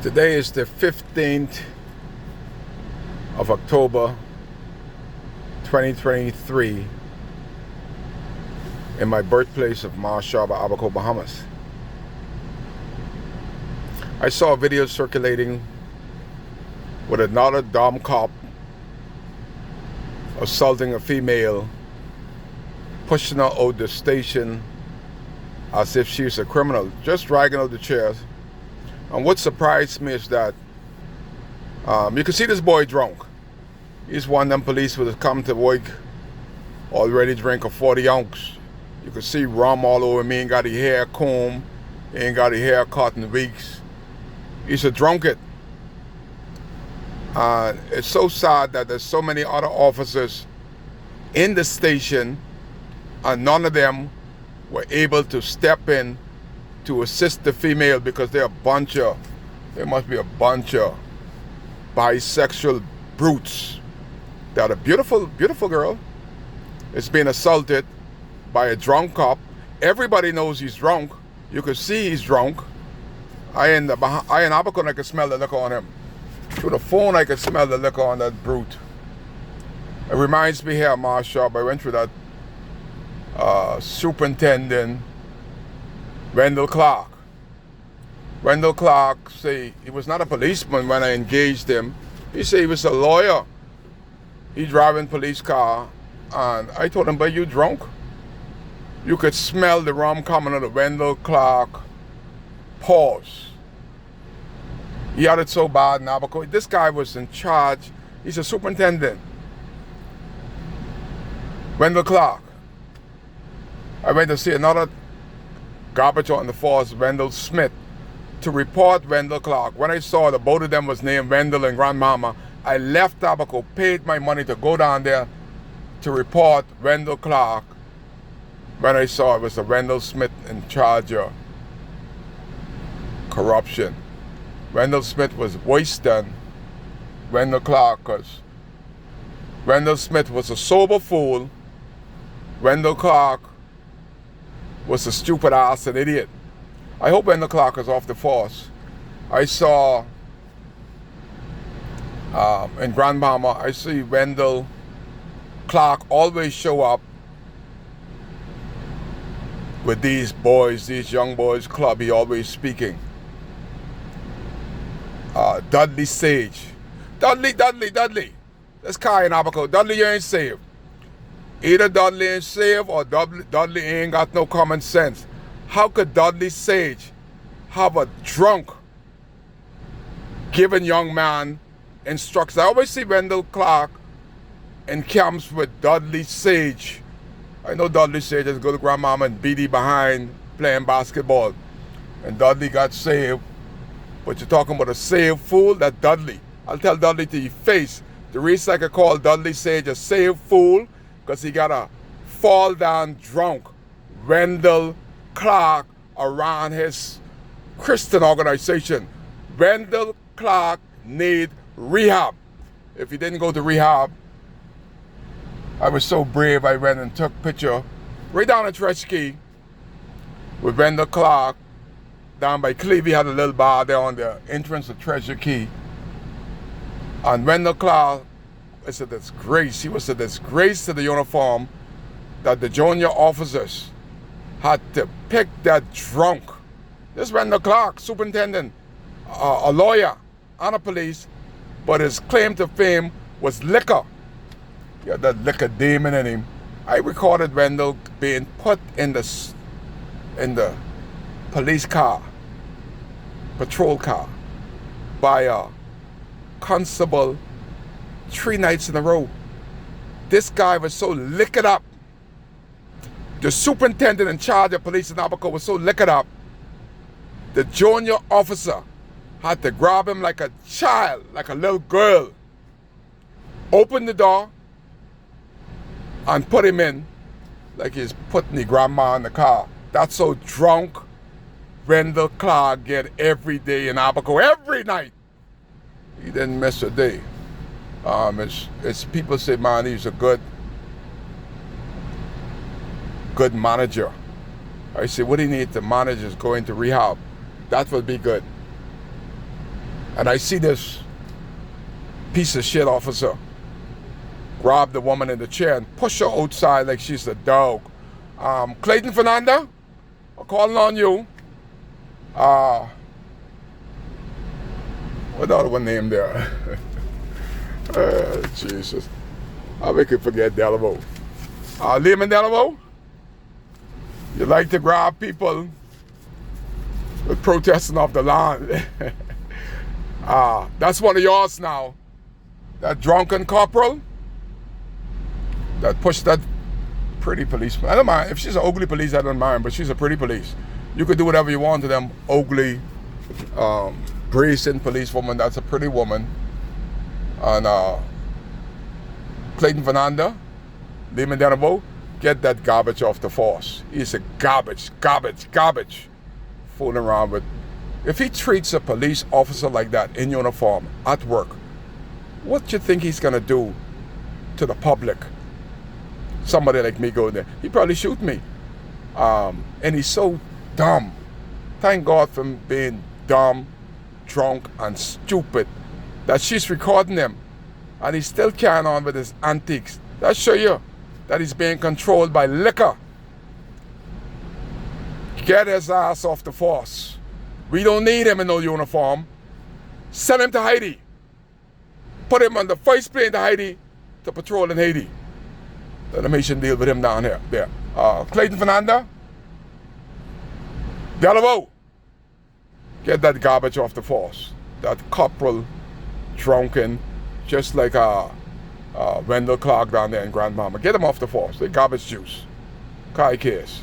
Today is the 15th of October 2023 in my birthplace of Mars Shaba, Abaco, Bahamas. I saw a video circulating with another dumb cop assaulting a female, pushing her out the station as if she's a criminal, just dragging out the chairs. And what surprised me is that you can see this boy drunk. He's one of them police would have come to work already drink a 40 ounce. You can see rum all over him. He ain't got his hair combed. He ain't got his hair cut in weeks. He's a drunkard. It's so sad that there's so many other officers in the station and none of them were able to step in to assist the female because there must be a bunch of bisexual brutes. That a beautiful, beautiful girl is being assaulted by a drunk cop. Everybody knows he's drunk. You can see he's drunk. I in Abaco, I can smell the liquor on him. Through the phone, I can smell the liquor on that brute. It reminds me here at Mars Shop, I went through that Superintendent Wendell Clark. Wendell Clark say he was not a policeman when I engaged him. He said he was a lawyer. He driving police car, and I told him, but you drunk? You could smell the rum coming out of Wendell Clark pause. He had it so bad now because this guy was in charge. He's a superintendent. Wendell Clark. I went to see another garbage on the force, Wendell Smith, to report Wendell Clark. When I saw the both of them was named Wendell and Grandmama, I left Abaco, paid my money to go down there to report Wendell Clark. When I saw it was a Wendell Smith in charge of corruption. Wendell Smith was worse than Wendell Clark because Wendell Smith was a sober fool. Wendell Clark was a stupid ass and idiot. I hope Wendell Clark is off the force. I saw in Grandmama, I see Wendell Clark always show up with these boys, these young boys club. He always speaking. Dudley Sage. Dudley. That's Kai in Abaco. Dudley, you ain't saved. Either Dudley ain't saved or Dudley ain't got no common sense. How could Dudley Sage have a drunk giving young man instructions? I always see Wendell Clark in camps with Dudley Sage. I know Dudley Sage is good to Grandmama and BD behind playing basketball. And Dudley got saved. But you're talking about a saved fool? That's Dudley. I'll tell Dudley to your face. The reason I could call Dudley Sage a saved fool because he got a fall down drunk Wendell Clark around his Christian organization. Wendell Clark need rehab. If he didn't go to rehab, I was so brave I went and took a picture right down at Treschke with Wendell Clark down by Clevie. Had a little bar there on the entrance of Treasure Key. And Wendell Clark is a disgrace. He was a disgrace to the uniform that the junior officers had to pick that drunk. This Wendell Clark, superintendent, a lawyer, and a police, but his claim to fame was liquor. He had that liquor demon in him. I recorded Wendell being put in the police car, patrol car, by a constable 3 nights in a row. This guy was so liquored up. The superintendent in charge of police in Abaco was so liquored up, the junior officer had to grab him like a child, like a little girl, open the door, and put him in like he's putting the grandma in the car. That's so drunk Wendell Clark get every day in Abaco, every night. He didn't miss a day. It's people say, man, he's a good manager. I say, what do you need to manage is going to rehab. That would be good. And I see this piece of shit officer grab the woman in the chair and push her outside like she's a dog. Clayton Fernanda, I'm calling on you. What the other one name there? Jesus. I make you forget Delavo. Lehman Delavo, you like to grab people with protesting off the land. That's one of yours now. That drunken corporal that pushed that pretty policeman. I don't mind. If she's an ugly police, I don't mind, but she's a pretty police. You could do whatever you want to them ugly, brazen policewoman. That's a pretty woman. And Clayton Fernanda, Lehman Denabo, get that garbage off the force. He's a garbage. Fooling around with. If he treats a police officer like that in uniform at work, what do you think he's gonna do to the public? Somebody like me going there, he'd probably shoot me. And he's so dumb. Thank God for him being dumb, drunk, and stupid that she's recording him. And he's still carrying on with his antics. That show you that he's being controlled by liquor. Get his ass off the force. We don't need him in no uniform. Send him to Haiti. Put him on the first plane to Haiti to patrol in Haiti. Let the nation deal with him down here. There. Clayton Fernanda. Delavo. Get that garbage off the force. That corporal, drunken, just like Wendell Clark down there in Grand Mama. Get him off the force. The garbage juice. Kai cares.